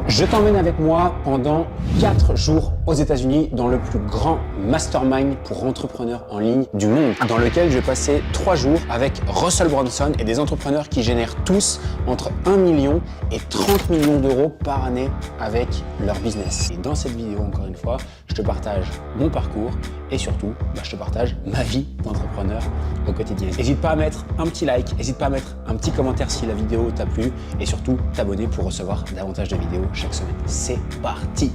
Je t'emmène avec moi pendant 4 jours aux États-Unis dans le plus grand mastermind pour entrepreneurs en ligne du monde, dans lequel je vais passer 3 jours avec Russell Brunson et des entrepreneurs qui génèrent tous entre 1 million et 30 millions d'euros par année avec leur business. Et dans cette vidéo, encore une fois, je te partage mon parcours et surtout, je te partage ma vie d'entrepreneur au quotidien. N'hésite pas à mettre un petit like, n'hésite pas à mettre un petit commentaire si la vidéo t'a plu et surtout t'abonner pour recevoir davantage de vidéos chaque semaine. C'est parti!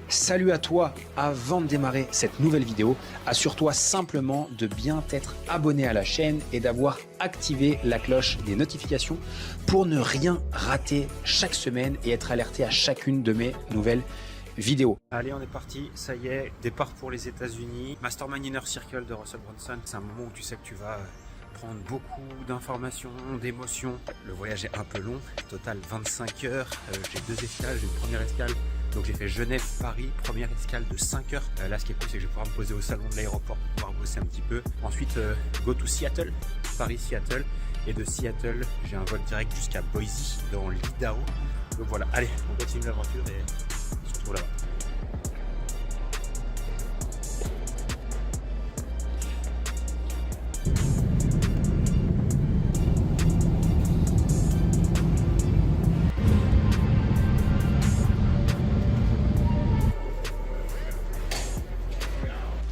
Salut à toi! Avant de démarrer cette nouvelle vidéo, assure-toi simplement de bien t'être abonné à la chaîne et d'avoir activé la cloche des notifications pour ne rien rater chaque semaine et être alerté à chacune de mes nouvelles vidéos. Allez, on est parti, ça y est, départ pour les États-Unis. Mastermind Inner Circle de Russell Brunson, c'est un moment où tu sais que tu vas prendre beaucoup d'informations, d'émotions. Le voyage est un peu long, total 25 heures. J'ai 2 escales, j'ai une première escale. Donc j'ai fait Genève-Paris, première escale de 5 heures. Là ce qui est cool c'est que je vais pouvoir me poser au salon de l'aéroport pour pouvoir bosser un petit peu. Ensuite go to Seattle, Paris-Seattle. Et de Seattle j'ai un vol direct jusqu'à Boise dans l'Idaho. Donc voilà, allez on continue l'aventure et on se retrouve là-bas.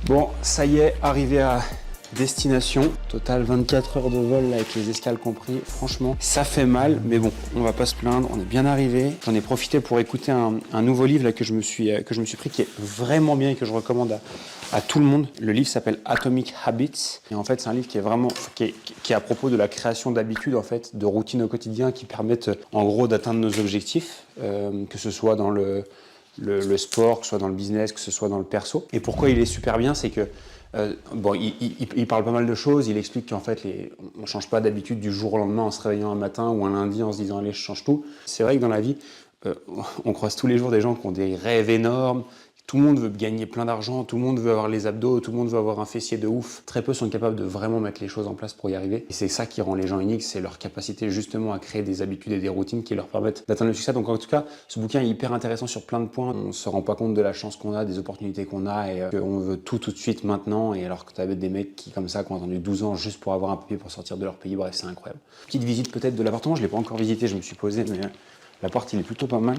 Bon, ça y est, arrivé à destination. Total 24 heures de vol là, avec les escales compris. Franchement, ça fait mal, mais bon, on va pas se plaindre. On est bien arrivé. J'en ai profité pour écouter un nouveau livre là, que je me suis pris, qui est vraiment bien et que je recommande à tout le monde. Le livre s'appelle Atomic Habits. Et en fait, c'est un livre qui est vraiment qui est à propos de la création d'habitudes, en fait, de routines au quotidien qui permettent en gros d'atteindre nos objectifs, que ce soit dans le sport, que ce soit dans le business, que ce soit dans le perso. Et pourquoi il est super bien, c'est que il parle pas mal de choses, il explique qu'en fait on ne change pas d'habitude du jour au lendemain en se réveillant un matin ou un lundi en se disant allez je change tout. C'est vrai que dans la vie, on croise tous les jours des gens qui ont des rêves énormes. Tout le monde veut gagner plein d'argent, tout le monde veut avoir les abdos, tout le monde veut avoir un fessier de ouf. Très peu sont capables de vraiment mettre les choses en place pour y arriver. Et c'est ça qui rend les gens uniques, c'est leur capacité justement à créer des habitudes et des routines qui leur permettent d'atteindre le succès. Donc en tout cas, ce bouquin est hyper intéressant sur plein de points. On ne se rend pas compte de la chance qu'on a, des opportunités qu'on a et qu'on veut tout de suite maintenant. Et alors que tu avais des mecs qui comme ça, qui ont attendu 12 ans juste pour avoir un papier pour sortir de leur pays, bref, c'est incroyable. Petite visite peut-être de l'appartement, je ne l'ai pas encore visité, je me suis posé, mais l'appart il est plutôt pas mal.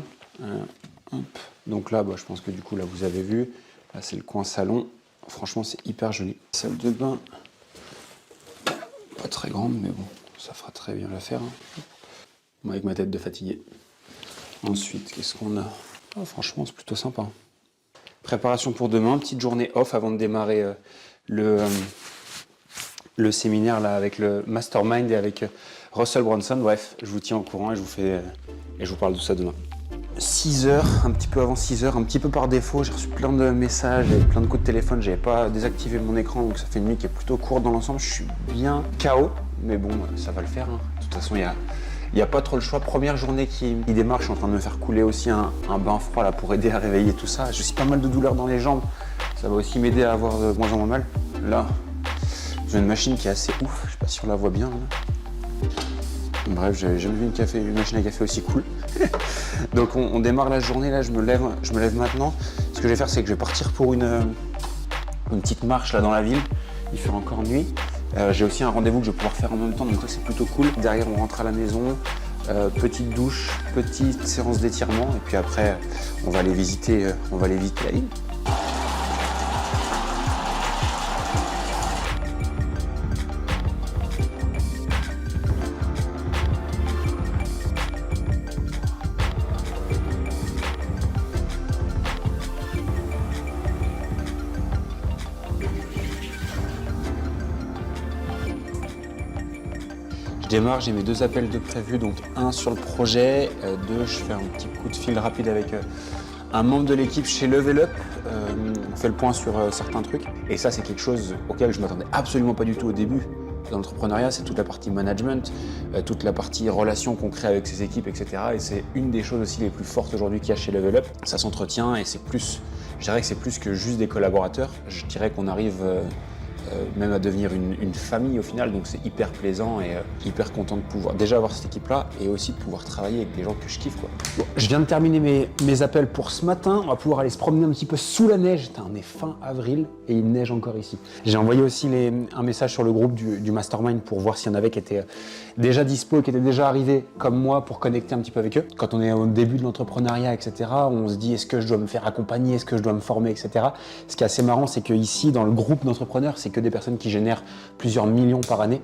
Hop. Donc là, je pense que du coup, là vous avez vu. Là, c'est le coin salon. Franchement, c'est hyper joli. Salle de bain, pas très grande, mais bon, ça fera très bien l'affaire. Moi, avec ma tête de fatigué. Ensuite, qu'est-ce qu'on a? Franchement, c'est plutôt sympa. Préparation pour demain, petite journée off avant de démarrer le séminaire là avec le Mastermind et avec Russell Brunson. Bref, je vous tiens au courant et je vous parle de ça demain. 6 heures, un petit peu avant 6 heures, un petit peu par défaut, j'ai reçu plein de messages et plein de coups de téléphone, j'avais pas désactivé mon écran, donc ça fait une nuit qui est plutôt courte dans l'ensemble, je suis bien KO, mais bon, ça va le faire. De toute façon, il y a pas trop le choix. Première journée qui démarre, je suis en train de me faire couler aussi un bain froid là pour aider à réveiller tout ça. J'ai aussi pas mal de douleurs dans les jambes, ça va aussi m'aider à avoir de moins en moins mal. Là, j'ai une machine qui est assez ouf, je sais pas si on la voit bien. Là. Bref, j'avais jamais vu une machine à café aussi cool. Donc on démarre la journée, là je me lève maintenant. Ce que je vais faire, c'est que je vais partir pour une petite marche là dans la ville. Il fait encore nuit. J'ai aussi un rendez-vous que je vais pouvoir faire en même temps, donc ça c'est plutôt cool. Derrière on rentre à la maison, petite douche, petite séance d'étirement, et puis après on va aller visiter la ville. Je démarre, j'ai mes 2 appels de prévus, donc un sur le projet, 2, je fais un petit coup de fil rapide avec un membre de l'équipe chez Level Up. On fait le point sur certains trucs. Et ça, c'est quelque chose auquel je ne m'attendais absolument pas du tout au début. Dans l'entrepreneuriat, c'est toute la partie management, toute la partie relation qu'on crée avec ses équipes, etc. Et c'est une des choses aussi les plus fortes aujourd'hui qu'il y a chez Level Up. Ça s'entretient et c'est plus, je dirais que c'est plus que juste des collaborateurs. Je dirais qu'on arrive même à devenir une famille au final, donc c'est hyper plaisant et hyper content de pouvoir déjà avoir cette équipe-là et aussi de pouvoir travailler avec des gens que je kiffe, quoi. Bon, je viens de terminer mes appels pour ce matin, on va pouvoir aller se promener un petit peu sous la neige. On est fin avril et il neige encore ici. J'ai envoyé aussi un message sur le groupe du Mastermind pour voir s'il y en avait qui étaient déjà dispo, qui étaient déjà arrivés comme moi pour connecter un petit peu avec eux. Quand on est au début de l'entrepreneuriat, etc., on se dit est-ce que je dois me faire accompagner, est-ce que je dois me former, etc. Ce qui est assez marrant, c'est que ici, dans le groupe d'entrepreneurs, c'est que des personnes qui génèrent plusieurs millions par année.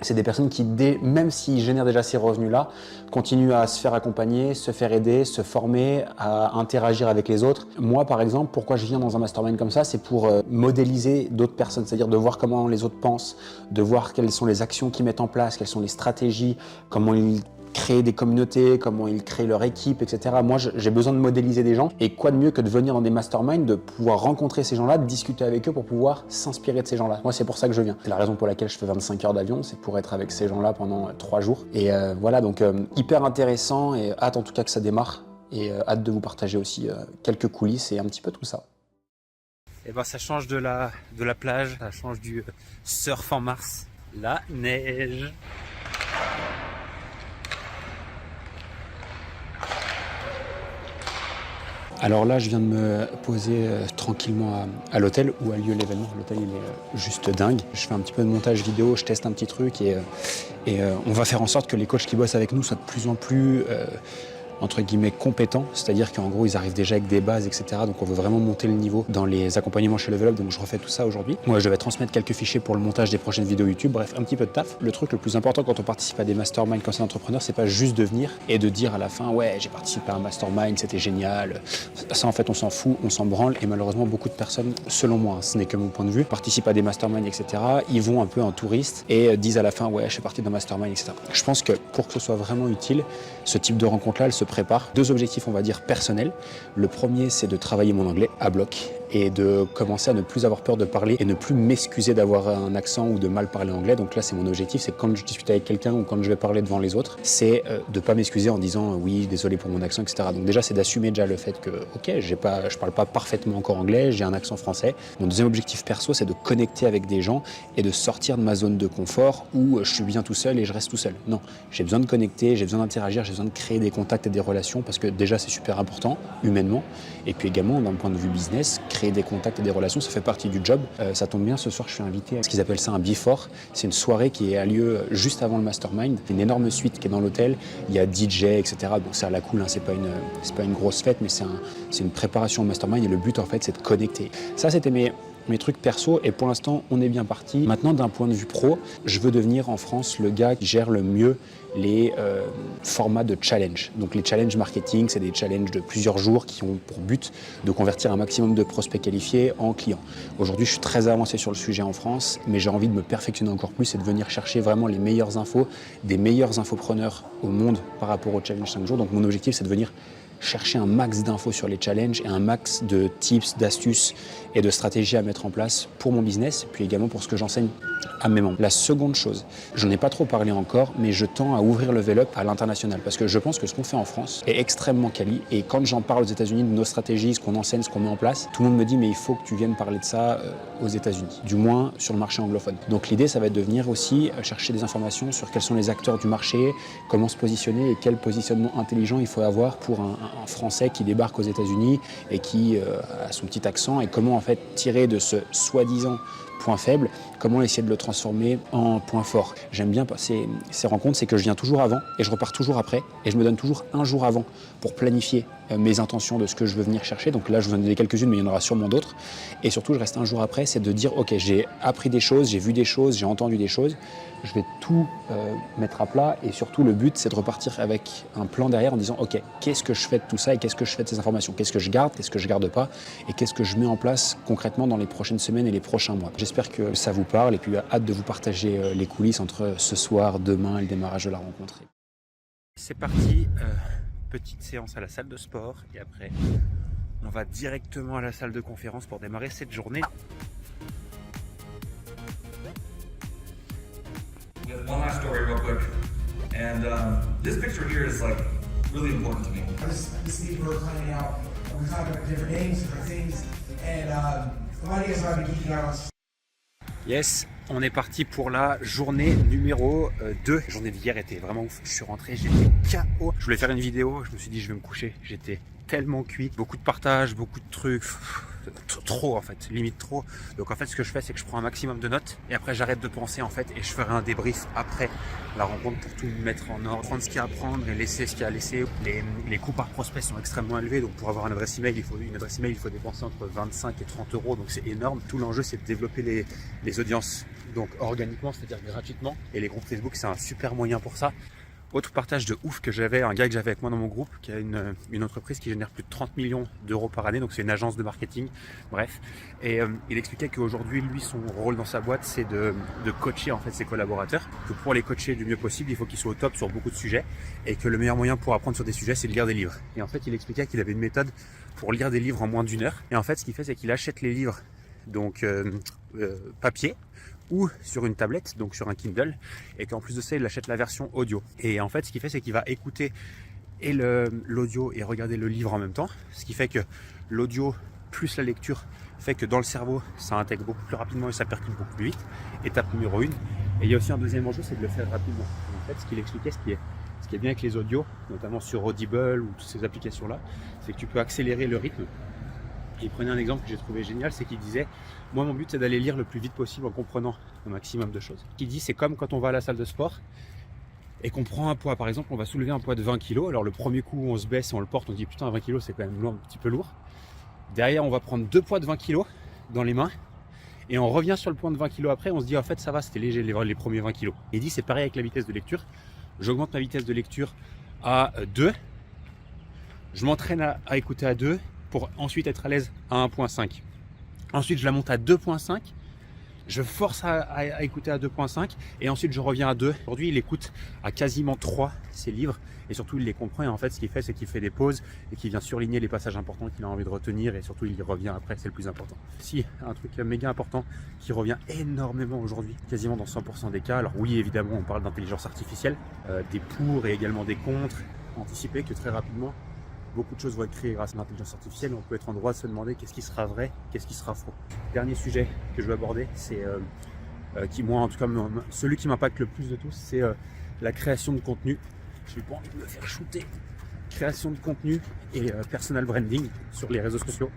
C'est des personnes qui, même s'ils génèrent déjà ces revenus-là, continuent à se faire accompagner, se faire aider, se former, à interagir avec les autres. Moi, par exemple, pourquoi je viens dans un mastermind comme ça, c'est pour modéliser d'autres personnes, c'est-à-dire de voir comment les autres pensent, de voir quelles sont les actions qu'ils mettent en place, quelles sont les stratégies, comment ils créer des communautés, comment ils créent leur équipe, etc. Moi, j'ai besoin de modéliser des gens. Et quoi de mieux que de venir dans des masterminds, de pouvoir rencontrer ces gens-là, de discuter avec eux pour pouvoir s'inspirer de ces gens-là. Moi, c'est pour ça que je viens. C'est la raison pour laquelle je fais 25 heures d'avion, c'est pour être avec ces gens-là pendant 3 jours. Et voilà, donc hyper intéressant et hâte en tout cas que ça démarre. Et hâte de vous partager aussi quelques coulisses et un petit peu tout ça. Et ben ça change de la plage, ça change du surf en mars. La neige. Alors là, je viens de me poser tranquillement à l'hôtel où a lieu l'événement. L'hôtel, il est juste dingue. Je fais un petit peu de montage vidéo, je teste un petit truc et on va faire en sorte que les coachs qui bossent avec nous soient de plus en plus entre guillemets compétents, c'est-à-dire qu'en gros ils arrivent déjà avec des bases, etc. Donc on veut vraiment monter le niveau dans les accompagnements chez Level Up, donc je refais tout ça aujourd'hui. Moi je devais transmettre quelques fichiers pour le montage des prochaines vidéos YouTube, bref un petit peu de taf. Le truc le plus important quand on participe à des masterminds quand c'est entrepreneur, c'est pas juste de venir et de dire à la fin ouais j'ai participé à un mastermind, c'était génial. Ça en fait on s'en fout, on s'en branle et malheureusement beaucoup de personnes, selon moi, ce n'est que mon point de vue, participent à des masterminds, etc. Ils vont un peu en touriste et disent à la fin ouais je suis parti d'un mastermind, etc. Je pense que pour que ce soit vraiment utile, ce type de rencontre-là, elle se prépare. 2 objectifs, on va dire, personnels. Le premier, c'est de travailler mon anglais à bloc et de commencer à ne plus avoir peur de parler et ne plus m'excuser d'avoir un accent ou de mal parler anglais. Donc là, c'est mon objectif, c'est quand je discute avec quelqu'un ou quand je vais parler devant les autres, c'est de ne pas m'excuser en disant oui, désolé pour mon accent, etc. Donc déjà, c'est d'assumer déjà le fait que, ok, je parle pas parfaitement encore anglais, j'ai un accent français. Mon deuxième objectif perso, c'est de connecter avec des gens et de sortir de ma zone de confort où je suis bien tout seul et je reste tout seul. Non, j'ai besoin de connecter, j'ai besoin d'interagir, j'ai besoin de créer des contacts et des relations parce que déjà, c'est super important, humainement. Et puis également, d'un point de vue business, créer des contacts et des relations, ça fait partie du job. Ça tombe bien, ce soir, je suis invité à ce qu'ils appellent ça un before. C'est une soirée qui a lieu juste avant le mastermind. Une énorme suite qui est dans l'hôtel. Il y a DJ, etc. Donc c'est à la cool, hein. C'est pas une grosse fête, mais c'est une préparation au mastermind. Et le but, en fait, c'est de connecter. Ça, c'était mes trucs perso et pour l'instant on est bien parti. Maintenant d'un point de vue pro, je veux devenir en France le gars qui gère le mieux les formats de challenge. Donc les challenges marketing, c'est des challenges de plusieurs jours qui ont pour but de convertir un maximum de prospects qualifiés en clients. Aujourd'hui je suis très avancé sur le sujet en France, mais j'ai envie de me perfectionner encore plus et de venir chercher vraiment les meilleures infos, des meilleurs infopreneurs au monde par rapport au challenge 5 jours. Donc mon objectif c'est de venir chercher un max d'infos sur les challenges et un max de tips, d'astuces et de stratégies à mettre en place pour mon business, puis également pour ce que j'enseigne à mes membres. La seconde chose, j'en ai pas trop parlé encore, mais je tends à ouvrir Level Up à l'international parce que je pense que ce qu'on fait en France est extrêmement quali et quand j'en parle aux États-Unis de nos stratégies, ce qu'on enseigne, ce qu'on met en place, tout le monde me dit mais il faut que tu viennes parler de ça aux États-Unis, du moins sur le marché anglophone. Donc l'idée, ça va être de venir aussi chercher des informations sur quels sont les acteurs du marché, comment se positionner et quel positionnement intelligent il faut avoir pour un Français qui débarque aux États-Unis et qui a son petit accent et comment en fait tirer de ce soi-disant point faible, comment essayer de le transformer en point fort. J'aime bien passer ces rencontres, c'est que je viens toujours avant et je repars toujours après et je me donne toujours un jour avant pour planifier mes intentions de ce que je veux venir chercher. Donc là, je vous en ai donné quelques-unes, mais il y en aura sûrement d'autres. Et surtout, je reste un jour après, c'est de dire, ok, j'ai appris des choses, j'ai vu des choses, j'ai entendu des choses. Je vais tout mettre à plat et surtout, le but, c'est de repartir avec un plan derrière en disant, ok, qu'est-ce que je fais de tout ça et qu'est-ce que je fais de ces informations? Qu'est-ce que je garde pas et qu'est-ce que je mets en place concrètement dans les prochaines semaines et les prochains mois. J'espère que ça vous parle et puis hâte de vous partager les coulisses entre ce soir, demain et le démarrage de la rencontre. C'est parti, petite séance à la salle de sport et après on va directement à la salle de conférence pour démarrer cette journée. One last story real quick, and this picture here is like really important to me. This week we're planning out, we're talking about different names, different things, and a lot of you guys have been geeking out on Yes, on est parti pour la journée numéro 2. La journée d'hier était vraiment ouf. Je suis rentré, j'étais KO. Je voulais faire une vidéo, je me suis dit je vais me coucher. J'étais tellement cuit. Beaucoup de partage, beaucoup de trucs. Trop en fait, limite trop. Donc en fait ce que je fais c'est que je prends un maximum de notes et après j'arrête de penser en fait et je ferai un débrief après la rencontre pour tout mettre en ordre, prendre ce qu'il y a à prendre et laisser ce qu'il y a à laisser. Les coûts par prospect sont extrêmement élevés, donc pour avoir une adresse email il faut dépenser entre 25 et 30 euros, donc c'est énorme. Tout l'enjeu c'est de développer les audiences donc organiquement, c'est-à-dire gratuitement, et les groupes Facebook c'est un super moyen pour ça. Autre partage de ouf que j'avais, un gars que j'avais avec moi dans mon groupe qui a une entreprise qui génère plus de 30 millions d'euros par année, donc c'est une agence de marketing, bref. Et il expliquait qu'aujourd'hui, lui, son rôle dans sa boîte, c'est de coacher en fait ses collaborateurs, que pour les coacher du mieux possible, il faut qu'ils soient au top sur beaucoup de sujets, et que le meilleur moyen pour apprendre sur des sujets, c'est de lire des livres. Et en fait, il expliquait qu'il avait une méthode pour lire des livres en moins d'1 heure. Et en fait, ce qu'il fait, c'est qu'il achète les livres, donc papier, ou sur une tablette, donc sur un Kindle, et qu'en plus de ça, il achète la version audio. Et en fait, ce qu'il fait, c'est qu'il va écouter et l'audio et regarder le livre en même temps, ce qui fait que l'audio plus la lecture fait que dans le cerveau, ça intègre beaucoup plus rapidement et ça percute beaucoup plus vite. Étape numéro 1. Et il y a aussi un deuxième enjeu, c'est de le faire rapidement. En fait, ce qu'il expliquait, ce qui est bien avec les audios, notamment sur Audible ou toutes ces applications-là, c'est que tu peux accélérer le rythme. Il prenait un exemple que j'ai trouvé génial, c'est qu'il disait « Moi, mon but, c'est d'aller lire le plus vite possible en comprenant un maximum de choses. » Il dit « C'est comme quand on va à la salle de sport et qu'on prend un poids. Par exemple, on va soulever un poids de 20 kg. Alors, le premier coup, on se baisse et on le porte, on se dit « Putain, 20 kg, c'est quand même un petit peu lourd. » Derrière, on va prendre 2 poids de 20 kg dans les mains et on revient sur le point de 20 kg après. On se dit « En fait, ça va, c'était léger les premiers 20 kg. » Il dit « C'est pareil avec la vitesse de lecture. J'augmente ma vitesse de lecture à 2. Je m'entraîne à écouter à 2. Pour ensuite être à l'aise à 1.5. Ensuite, je la monte à 2.5. Je force à écouter à 2.5 et ensuite je reviens à 2. Aujourd'hui, il écoute à quasiment 3 ses livres et surtout il les comprend. Et en fait, ce qu'il fait, c'est qu'il fait des pauses et qu'il vient surligner les passages importants qu'il a envie de retenir et surtout il y revient après, c'est le plus important. Si, un truc méga important qui revient énormément aujourd'hui, quasiment dans 100% des cas. Alors oui, évidemment, on parle d'intelligence artificielle, des pour et également des contre. Anticiper que très rapidement, beaucoup de choses vont être créées grâce à l'intelligence artificielle. On peut être en droit de se demander qu'est-ce qui sera vrai, qu'est-ce qui sera faux. Dernier sujet que je veux aborder, c'est qui moi en tout cas celui qui m'impacte le plus de tous, c'est la création de contenu. Je n'ai pas envie de me faire shooter. Création de contenu et personal branding sur les réseaux sociaux.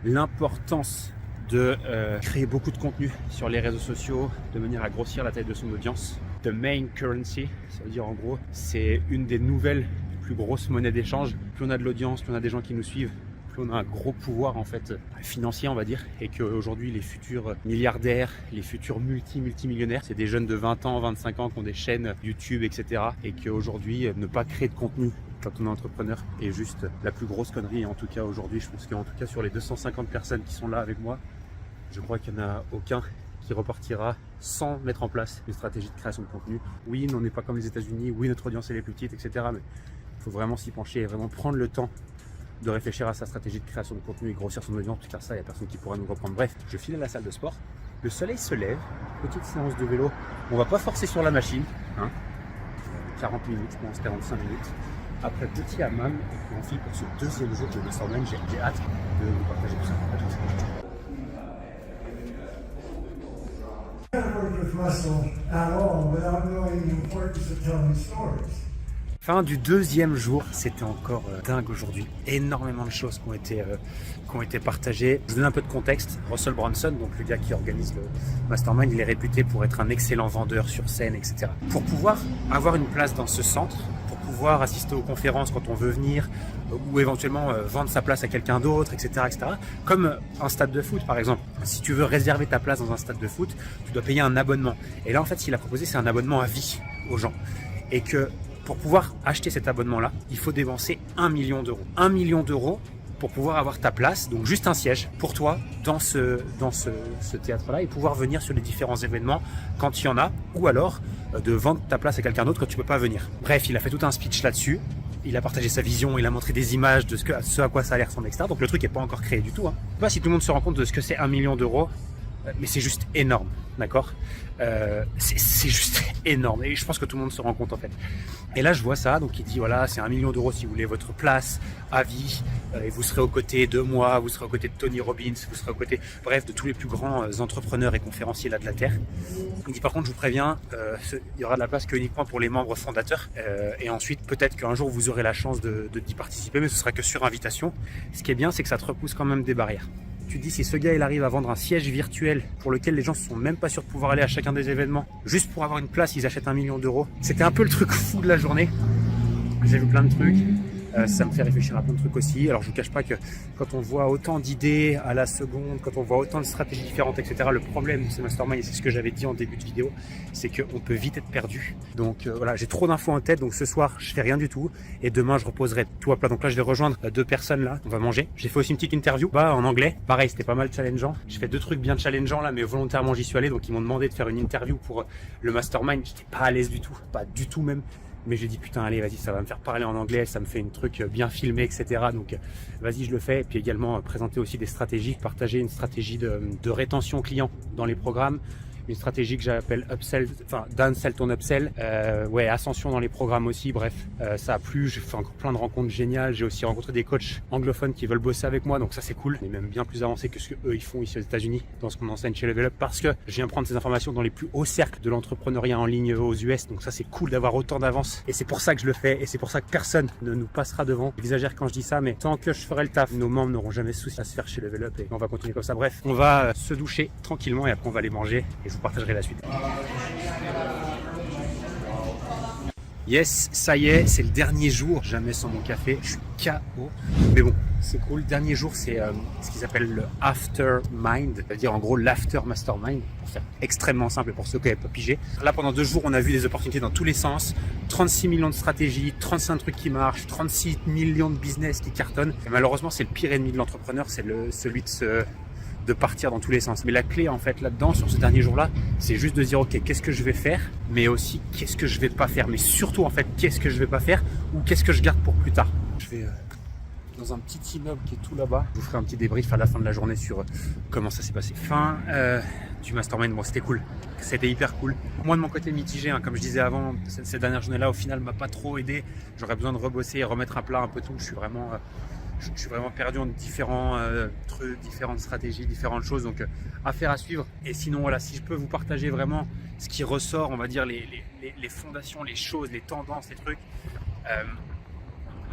L'importance de créer beaucoup de contenu sur les réseaux sociaux de manière à grossir la taille de son audience. The main currency, ça veut dire en gros, c'est une des nouvelles plus grosse monnaie d'échange. Plus on a de l'audience, plus on a des gens qui nous suivent, plus on a un gros pouvoir en fait financier, on va dire, et qu'aujourd'hui les futurs milliardaires, les futurs multimillionnaires, c'est des jeunes de 20 ans, 25 ans qui ont des chaînes YouTube, etc. Et qu'aujourd'hui ne pas créer de contenu quand on est entrepreneur est juste la plus grosse connerie. Et en tout cas aujourd'hui, je pense qu'en tout cas sur les 250 personnes qui sont là avec moi, je crois qu'il n'y en a aucun qui repartira sans mettre en place une stratégie de création de contenu. Oui, on n'est pas comme les États-Unis, oui, notre audience elle est plus petite, etc. Mais il faut vraiment s'y pencher et vraiment prendre le temps de réfléchir à sa stratégie de création de contenu et grossir son audience, car ça, il n'y a personne qui pourra nous reprendre. Bref, je file à la salle de sport, le soleil se lève, petite séance de vélo, on va pas forcer sur la machine, 40 minutes, je pense, 45 minutes. Après, petit hammam, et puis on file pour ce deuxième jour de Mastermind, j'ai hâte de vous partager tout ça. À tout de suite. I haven't worked with Russell at all without knowing the importance of telling stories. Fin du deuxième jour, c'était encore dingue aujourd'hui. Énormément de choses qui ont été partagées. Je vous donne un peu de contexte. Russell Brunson, donc le gars qui organise le Mastermind, il est réputé pour être un excellent vendeur sur scène, etc. Pour pouvoir avoir une place dans ce centre, pour pouvoir assister aux conférences quand on veut venir, ou éventuellement vendre sa place à quelqu'un d'autre, etc., etc. Comme un stade de foot, par exemple. Si tu veux réserver ta place dans un stade de foot, tu dois payer un abonnement. Et là, en fait, ce qu'il a proposé, c'est un abonnement à vie aux gens. Et que pour pouvoir acheter cet abonnement-là, il faut dépenser 1 million d'euros. 1 million d'euros pour pouvoir avoir ta place, donc juste un siège pour toi dans ce théâtre-là et pouvoir venir sur les différents événements quand il y en a, ou alors de vendre ta place à quelqu'un d'autre quand tu peux pas venir. Bref, il a fait tout un speech là-dessus. Il a partagé sa vision, il a montré des images de ce à quoi ça a l'air ressembler, etc. Donc le truc n'est pas encore créé du tout. Je sais pas si tout le monde se rend compte de ce que c'est 1 million d'euros, mais c'est juste énorme, d'accord ? C'est juste énorme et je pense que tout le monde se rend compte en fait. Et là je vois ça, donc il dit voilà, c'est 1 million d'euros si vous voulez votre place à vie, Et vous serez aux côtés de moi, vous serez aux côtés de Tony Robbins, vous serez aux côtés, bref, de tous les plus grands entrepreneurs et conférenciers là de la Terre. Il dit par contre, je vous préviens, il y aura de la place que uniquement pour les membres fondateurs. Et ensuite, peut-être qu'un jour, vous aurez la chance d'y participer, mais ce sera que sur invitation. Ce qui est bien, c'est que ça te repousse quand même des barrières. Tu te dis, si ce gars il arrive à vendre un siège virtuel pour lequel les gens ne sont même pas sûrs de pouvoir aller à chacun des événements, juste pour avoir une place, ils achètent 1 million d'euros. C'était un peu le truc fou de la journée. J'ai vu plein de trucs. Ça me fait réfléchir à plein de trucs aussi. Alors je ne vous cache pas que quand on voit autant d'idées à la seconde, quand on voit autant de stratégies différentes, etc., le problème de ces masterminds, et c'est ce que j'avais dit en début de vidéo, c'est qu'on peut vite être perdu. Donc voilà, j'ai trop d'infos en tête, donc ce soir je fais rien du tout, et demain je reposerai tout à plat. Donc là je vais rejoindre 2 personnes là, on va manger. J'ai fait aussi une petite interview en anglais, pareil c'était pas mal challengeant. J'ai fait 2 trucs bien challengeants là, mais volontairement j'y suis allé, donc ils m'ont demandé de faire une interview pour le mastermind. J'étais pas à l'aise du tout, pas du tout même. Mais j'ai dit putain allez vas-y, ça va me faire parler en anglais, ça me fait une truc bien filmé, etc. Donc vas-y je le fais. Et puis également présenter aussi des stratégies, partager une stratégie de rétention client dans les programmes. Une stratégie que j'appelle upsell, enfin downsell ton upsell, ascension dans les programmes aussi, bref, ça a plu, j'ai fait encore plein de rencontres géniales, j'ai aussi rencontré des coachs anglophones qui veulent bosser avec moi, donc ça c'est cool, on est même bien plus avancé que ce qu'eux ils font ici aux États-Unis dans ce qu'on enseigne chez Level Up, parce que je viens prendre ces informations dans les plus hauts cercles de l'entrepreneuriat en ligne aux US, donc ça c'est cool d'avoir autant d'avance, et c'est pour ça que je le fais, et c'est pour ça que personne ne nous passera devant. J'exagère quand je dis ça, mais tant que je ferai le taf, nos membres n'auront jamais de souci à se faire chez Level Up, et on va continuer comme ça. Bref, on va se doucher tranquillement, et après on va aller manger, et je vous partagerai la suite. Yes, ça y est, c'est le dernier jour, jamais sans mon café, je suis KO, mais bon, c'est cool. Le dernier jour, c'est ce qu'ils appellent le Aftermind, c'est-à-dire en gros l'After Mastermind, pour faire extrêmement simple et pour ceux qui n'avaient pas pigé. Là, pendant 2 jours, on a vu des opportunités dans tous les sens, 36 millions de stratégies, 35 trucs qui marchent, 36 millions de business qui cartonnent. Et malheureusement, c'est le pire ennemi de l'entrepreneur, c'est celui de partir dans tous les sens. Mais la clé en fait là-dedans, sur ce dernier jour-là, c'est juste de dire ok, qu'est-ce que je vais faire, mais aussi qu'est-ce que je vais pas faire, mais surtout en fait, qu'est-ce que je vais pas faire ou qu'est-ce que je garde pour plus tard. Je vais dans un petit immeuble qui est tout là-bas. Je vous ferai un petit débrief à la fin de la journée sur comment ça s'est passé. Fin du mastermind, bon c'était cool, c'était hyper cool. Moi de mon côté mitigé, comme je disais avant, cette dernière journée-là au final m'a pas trop aidé. J'aurais besoin de rebosser et remettre à plat un peu tout. Je suis vraiment perdu en différents trucs, différentes stratégies, différentes choses, donc affaire à suivre. Et sinon voilà, si je peux vous partager vraiment ce qui ressort, on va dire les fondations, les choses, les tendances, les trucs,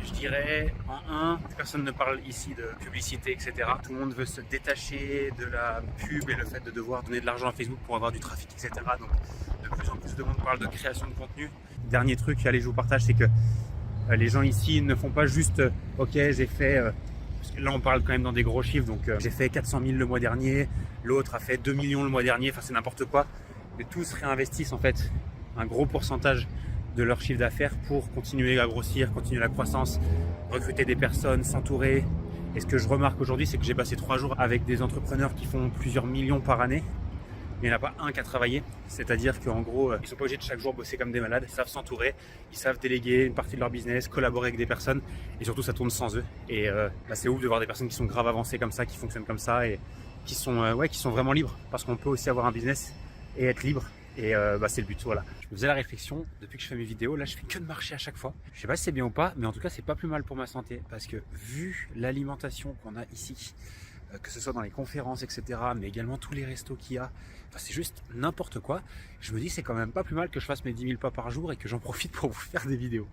je dirais en personne ne parle ici de publicité, etc. Tout le monde veut se détacher de la pub et le fait de devoir donner de l'argent à Facebook pour avoir du trafic, etc. Donc de plus en plus de monde parle de création de contenu. Dernier truc, allez je vous partage, c'est que les gens ici ne font pas juste ok j'ai fait, parce que là on parle quand même dans des gros chiffres, donc j'ai fait 400 000 le mois dernier, l'autre a fait 2 millions le mois dernier, enfin c'est n'importe quoi, mais tous réinvestissent en fait un gros pourcentage de leur chiffre d'affaires pour continuer à grossir, continuer la croissance, recruter des personnes, s'entourer. Et ce que je remarque aujourd'hui, c'est que j'ai passé 3 jours avec des entrepreneurs qui font plusieurs millions par année. Il n'y en a pas un qui a travaillé, c'est-à-dire qu'en gros, ils ne sont pas obligés de chaque jour bosser comme des malades, ils savent s'entourer, ils savent déléguer une partie de leur business, collaborer avec des personnes, et surtout ça tourne sans eux. Et c'est ouf de voir des personnes qui sont grave avancées comme ça, qui fonctionnent comme ça, et qui sont vraiment libres, parce qu'on peut aussi avoir un business et être libre, et c'est le but, voilà. Je me faisais la réflexion, depuis que je fais mes vidéos, là je fais que de marcher à chaque fois. Je sais pas si c'est bien ou pas, mais en tout cas c'est pas plus mal pour ma santé, parce que vu l'alimentation qu'on a ici, que ce soit dans les conférences, etc., mais également tous les restos qu'il y a, c'est juste n'importe quoi. Je me dis c'est quand même pas plus mal que je fasse mes 10 000 pas par jour et que j'en profite pour vous faire des vidéos.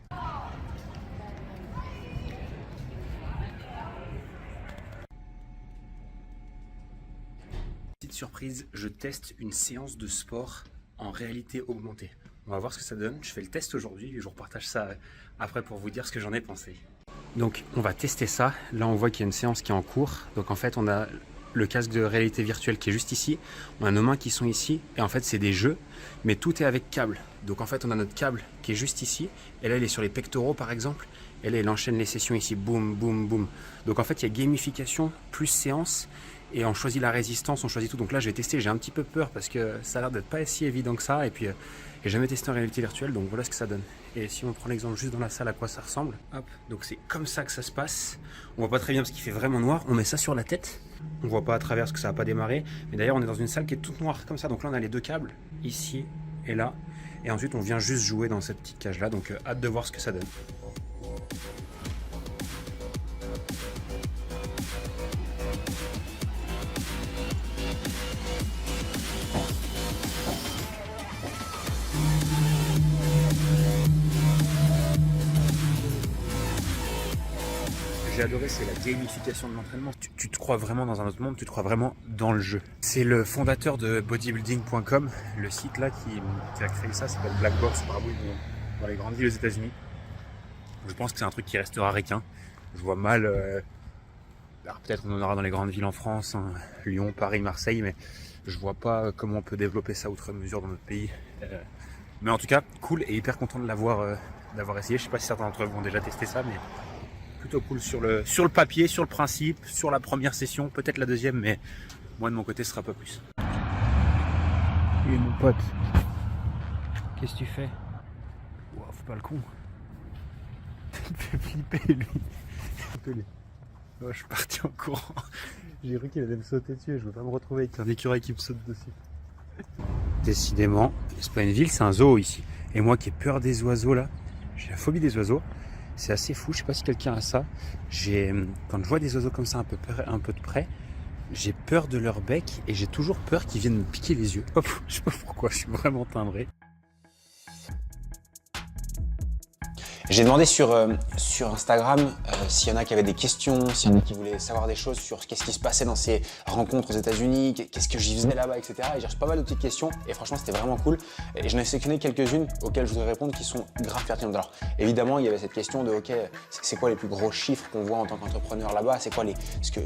Petite surprise, je teste une séance de sport en réalité augmentée. On va voir ce que ça donne. Je fais le test aujourd'hui et je vous repartage ça après pour vous dire ce que j'en ai pensé. Donc on va tester ça. Là on voit qu'il y a une séance qui est en cours. Donc en fait on a le casque de réalité virtuelle qui est juste ici. On a nos mains qui sont ici. Et en fait c'est des jeux, mais tout est avec câble. Donc en fait on a notre câble qui est juste ici. Et là il est sur les pectoraux par exemple. Et là il enchaîne les sessions ici. Boum, boum, boum. Donc en fait il y a gamification plus séance. Et on choisit la résistance, on choisit tout. Donc là je vais tester, j'ai un petit peu peur parce que ça a l'air d'être pas si évident que ça. Et puis j'ai jamais testé en réalité virtuelle, donc voilà ce que ça donne. Et si on prend l'exemple juste dans la salle à quoi ça ressemble, hop, donc c'est comme ça que ça se passe. On voit pas très bien parce qu'il fait vraiment noir, on met ça sur la tête. On voit pas à travers parce que ça n'a pas démarré. Mais d'ailleurs on est dans une salle qui est toute noire comme ça. Donc là on a les 2 câbles, ici et là. Et ensuite on vient juste jouer dans cette petite cage là. Donc hâte de voir ce que ça donne. que j'ai adoré, c'est la gamification de l'entraînement. Tu te crois vraiment dans un autre monde, tu te crois vraiment dans le jeu. C'est le fondateur de bodybuilding.com, le site là qui a créé ça s'appelle Black Box Bravo, dans les grandes villes aux États-Unis. Je pense que c'est un truc qui restera requin. Je vois mal. Alors peut-être qu'on en aura dans les grandes villes en France, hein, Lyon, Paris, Marseille, mais je vois pas comment on peut développer ça outre mesure dans notre pays. Mais en tout cas, cool et hyper content de l'avoir essayé. Je sais pas si certains d'entre vous ont déjà testé ça, mais plutôt cool sur le papier, sur le principe, sur la première session, peut-être la deuxième, mais moi de mon côté, ce sera pas plus. Et mon pote, qu'est-ce que tu fais? Wow, faut pas le con. Il me fait flipper lui. Oh, je suis parti en courant. J'ai cru qu'il allait me sauter dessus et je veux pas me retrouver avec un écureuil qui me saute dessus. Décidément, c'est pas une ville, c'est un zoo ici. Et moi qui ai peur des oiseaux là, j'ai la phobie des oiseaux. C'est assez fou, je sais pas si quelqu'un a ça. Quand je vois des oiseaux comme ça un peu de près, j'ai peur de leur bec et j'ai toujours peur qu'ils viennent me piquer les yeux. Je sais pas pourquoi, je suis vraiment timbré. J'ai demandé sur Instagram s'il y en a qui avaient des questions, s'il y en a qui voulaient savoir des choses sur qu'est-ce qui se passait dans ces rencontres aux États-Unis, qu'est-ce que j'y faisais là-bas, etc. Et j'ai reçu pas mal de petites questions et franchement c'était vraiment cool. Et j'en ai sélectionné quelques-unes auxquelles je voudrais répondre qui sont grave pertinentes. Alors évidemment il y avait cette question de ok, c'est quoi les plus gros chiffres qu'on voit en tant qu'entrepreneur là-bas, c'est quoi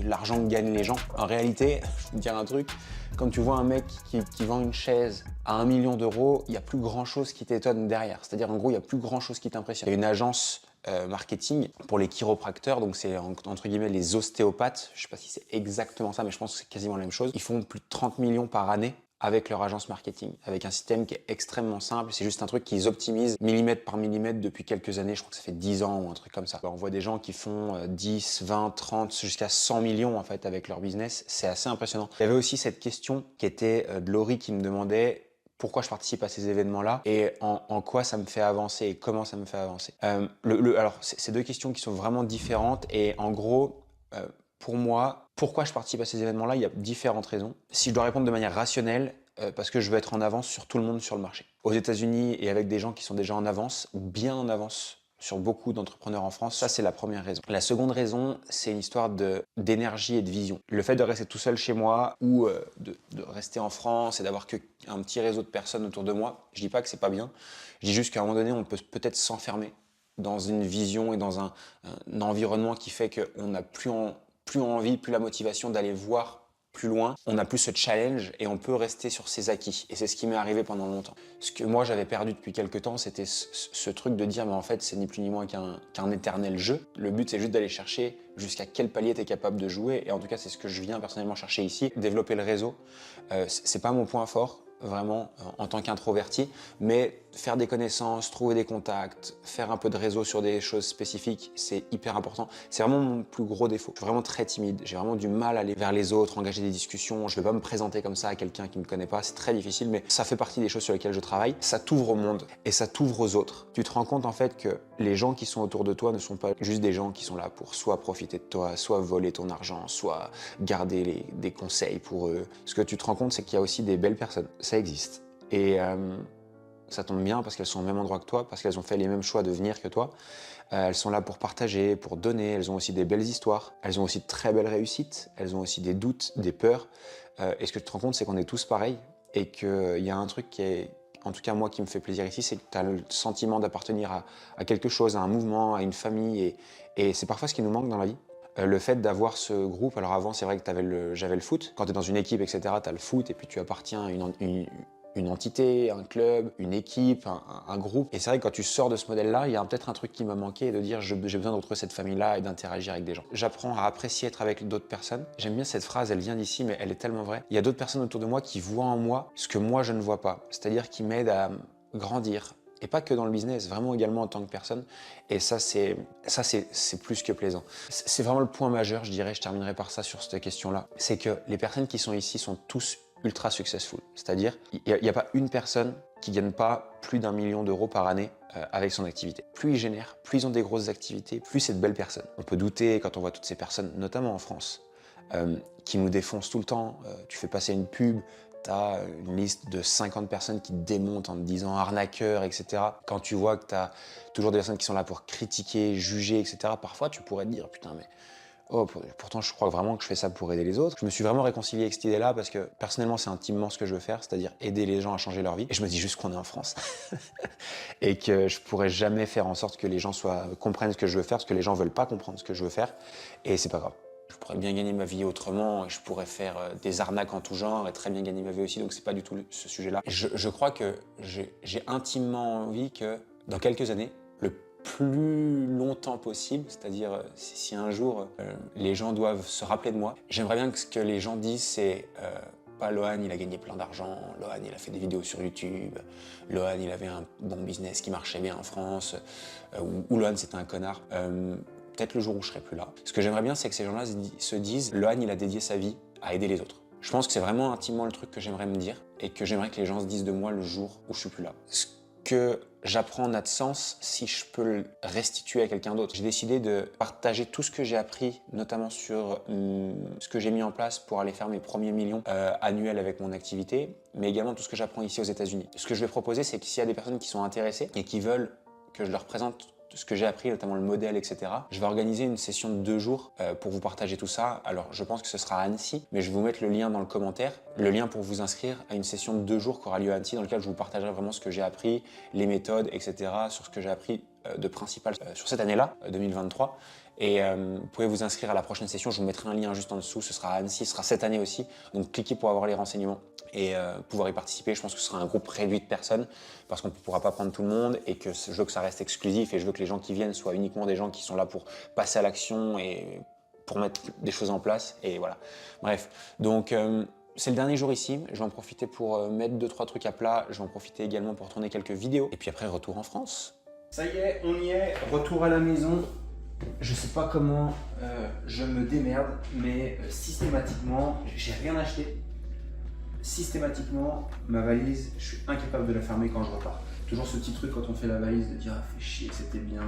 l'argent que gagnent les gens. En réalité, je vais te dire un truc, quand tu vois un mec qui vend une chaise à 1 million d'euros, il n'y a plus grand chose qui t'étonne derrière. C'est-à-dire en gros, il n'y a plus grand chose qui t'impressionne. Il y a une agence marketing pour les chiropracteurs, donc c'est entre guillemets les ostéopathes. Je ne sais pas si c'est exactement ça, mais je pense que c'est quasiment la même chose. Ils font plus de 30 millions par année avec leur agence marketing, avec un système qui est extrêmement simple. C'est juste un truc qu'ils optimisent millimètre par millimètre depuis quelques années. Je crois que ça fait 10 ans ou un truc comme ça. On voit des gens qui font 10, 20, 30, jusqu'à 100 millions en fait avec leur business. C'est assez impressionnant. Il y avait aussi cette question qui était de Laurie qui me demandait pourquoi je participe à ces événements-là et en quoi ça me fait avancer et comment ça me fait avancer. Alors, c'est deux questions qui sont vraiment différentes et en gros, pour moi, pourquoi je participe à ces événements-là, il y a différentes raisons. Si je dois répondre de manière rationnelle, parce que je veux être en avance sur tout le monde sur le marché. Aux États-Unis et avec des gens qui sont déjà en avance, bien en avance sur beaucoup d'entrepreneurs en France, ça c'est la première raison. La seconde raison, c'est une histoire d'énergie et de vision. Le fait de rester tout seul chez moi ou de rester en France et d'avoir qu'un petit réseau de personnes autour de moi, je dis pas que c'est pas bien, je dis juste qu'à un moment donné, on peut peut-être s'enfermer dans une vision et dans un environnement qui fait qu'on n'a plus envie, plus la motivation d'aller voir plus loin, on n'a plus ce challenge et on peut rester sur ses acquis. Et c'est ce qui m'est arrivé pendant longtemps. Ce que moi j'avais perdu depuis quelques temps, c'était ce truc de dire mais en fait c'est ni plus ni moins qu'un éternel jeu. Le but c'est juste d'aller chercher jusqu'à quel palier tu es capable de jouer. Et en tout cas c'est ce que je viens personnellement chercher ici. Développer le réseau, c'est pas mon point fort, vraiment en tant qu'introverti, mais faire des connaissances, trouver des contacts, faire un peu de réseau sur des choses spécifiques, c'est hyper important. C'est vraiment mon plus gros défaut. Je suis vraiment très timide, j'ai vraiment du mal à aller vers les autres, engager des discussions. Je ne vais pas me présenter comme ça à quelqu'un qui ne me connaît pas, c'est très difficile, mais ça fait partie des choses sur lesquelles je travaille. Ça t'ouvre au monde et ça t'ouvre aux autres. Tu te rends compte en fait que les gens qui sont autour de toi ne sont pas juste des gens qui sont là pour soit profiter de toi, soit voler ton argent, soit garder des conseils pour eux. Ce que tu te rends compte, c'est qu'il y a aussi des belles personnes. Ça existe. Et ça tombe bien parce qu'elles sont au même endroit que toi, parce qu'elles ont fait les mêmes choix de venir que toi. Elles sont là pour partager, pour donner. Elles ont aussi des belles histoires. Elles ont aussi de très belles réussites. Elles ont aussi des doutes, des peurs. Et ce que tu te rends compte, c'est qu'on est tous pareils et qu'il y a un truc qui est, en tout cas moi, qui me fait plaisir ici, c'est que tu as le sentiment d'appartenir à quelque chose, à un mouvement, à une famille. Et c'est parfois ce qui nous manque dans la vie. Le fait d'avoir ce groupe, alors avant c'est vrai que j'avais le foot, quand tu es dans une équipe etc, tu as le foot et puis tu appartiens à une entité, un club, une équipe, un groupe. Et c'est vrai que quand tu sors de ce modèle-là, il y a peut-être un truc qui m'a manqué, de dire j'ai besoin de retrouver cette famille-là et d'interagir avec des gens. J'apprends à apprécier être avec d'autres personnes. J'aime bien cette phrase, elle vient d'ici mais elle est tellement vraie. Il y a d'autres personnes autour de moi qui voient en moi ce que moi je ne vois pas, c'est-à-dire qui m'aident à grandir. Et pas que dans le business, vraiment également en tant que personne. Et ça, c'est plus que plaisant. C'est vraiment le point majeur, je dirais, je terminerai par ça sur cette question-là. C'est que les personnes qui sont ici sont tous ultra successful. C'est-à-dire, il n'y a pas une personne qui ne gagne pas plus d'1 million d'euros par année avec son activité. Plus ils génèrent, plus ils ont des grosses activités, plus c'est de belles personnes. On peut douter quand on voit toutes ces personnes, notamment en France, qui nous défoncent tout le temps. Tu fais passer une pub, t'as une liste de 50 personnes qui te démontent en te disant arnaqueur, etc. Quand tu vois que t'as toujours des personnes qui sont là pour critiquer, juger, etc., parfois tu pourrais te dire, putain, mais oh, pourtant je crois vraiment que je fais ça pour aider les autres. Je me suis vraiment réconcilié avec cette idée-là parce que personnellement c'est intimement ce que je veux faire, c'est-à-dire aider les gens à changer leur vie. Et je me dis juste qu'on est en France et que je pourrais jamais faire en sorte que les gens comprennent ce que je veux faire parce que les gens veulent pas comprendre ce que je veux faire et c'est pas grave. Je pourrais bien gagner ma vie autrement, je pourrais faire des arnaques en tout genre et très bien gagner ma vie aussi, donc c'est pas du tout ce sujet-là. Je crois que j'ai intimement envie que dans quelques années, le plus longtemps possible, c'est-à-dire si un jour les gens doivent se rappeler de moi, j'aimerais bien que ce que les gens disent c'est pas Lohan il a gagné plein d'argent, Lohan il a fait des vidéos sur YouTube, Lohan il avait un bon business qui marchait bien en France, ou Lohan c'était un connard. Peut-être le jour où je serai plus là. Ce que j'aimerais bien, c'est que ces gens-là se disent Lohan, il a dédié sa vie à aider les autres. Je pense que c'est vraiment intimement le truc que j'aimerais me dire et que j'aimerais que les gens se disent de moi le jour où je suis plus là. Ce que j'apprends n'a de sens si je peux le restituer à quelqu'un d'autre. J'ai décidé de partager tout ce que j'ai appris, notamment sur ce que j'ai mis en place pour aller faire mes premiers millions annuels avec mon activité, mais également tout ce que j'apprends ici aux États-Unis. Ce que je vais proposer, c'est que s'il y a des personnes qui sont intéressées et qui veulent que je leur présente ce que j'ai appris, notamment le modèle, etc. Je vais organiser une session de 2 jours pour vous partager tout ça. Alors, je pense que ce sera à Annecy, mais je vais vous mettre le lien dans le commentaire, le lien pour vous inscrire à une session de 2 jours qui aura lieu à Annecy, dans lequel je vous partagerai vraiment ce que j'ai appris, les méthodes, etc., sur ce que j'ai appris de principal sur cette année-là, 2023. Et vous pouvez vous inscrire à la prochaine session, je vous mettrai un lien juste en dessous, ce sera à Annecy, ce sera cette année aussi, donc cliquez pour avoir les renseignements et pouvoir y participer. Je pense que ce sera un groupe réduit de personnes parce qu'on ne pourra pas prendre tout le monde et que je veux que ça reste exclusif et je veux que les gens qui viennent soient uniquement des gens qui sont là pour passer à l'action et pour mettre des choses en place et voilà. Bref, donc c'est le dernier jour ici, je vais en profiter pour mettre 2-3 trucs à plat, je vais en profiter également pour tourner quelques vidéos et puis après retour en France. Ça y est, on y est, retour à la maison. Je sais pas comment je me démerde, mais systématiquement, j'ai rien acheté. Systématiquement, ma valise, je suis incapable de la fermer quand je repars. Toujours ce petit truc quand on fait la valise de dire ah, fait chier, c'était bien,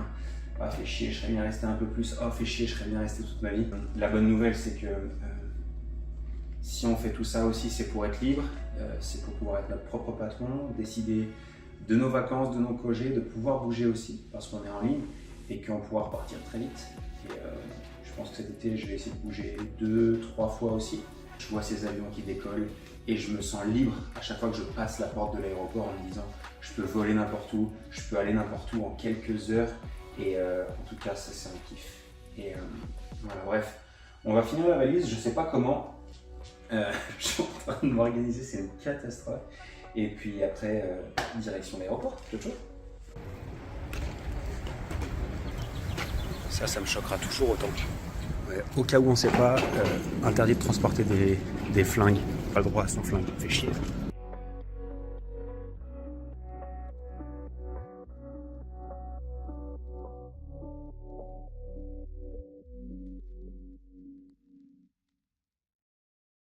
ah, fait chier, je serais bien resté un peu plus, ah, fait chier, je serais bien resté toute ma vie. La bonne nouvelle, c'est que si on fait tout ça aussi, c'est pour être libre, c'est pour pouvoir être notre propre patron, décider de nos vacances, de nos congés, de pouvoir bouger aussi, parce qu'on est en ligne et qu'on pourra repartir très vite. Et je pense que cet été, je vais essayer de bouger 2-3 fois aussi. Je vois ces avions qui décollent et je me sens libre à chaque fois que je passe la porte de l'aéroport en me disant je peux voler n'importe où, je peux aller n'importe où en quelques heures et en tout cas ça c'est un kiff. Et voilà, bref, on va finir la valise, je sais pas comment, je suis en train de m'organiser, c'est une catastrophe. Et puis après, direction l'aéroport, c'est chaud. Ça me choquera toujours autant. Ouais, au cas où on ne sait pas, interdit de transporter des flingues. Pas le droit à son flingue, fait chier.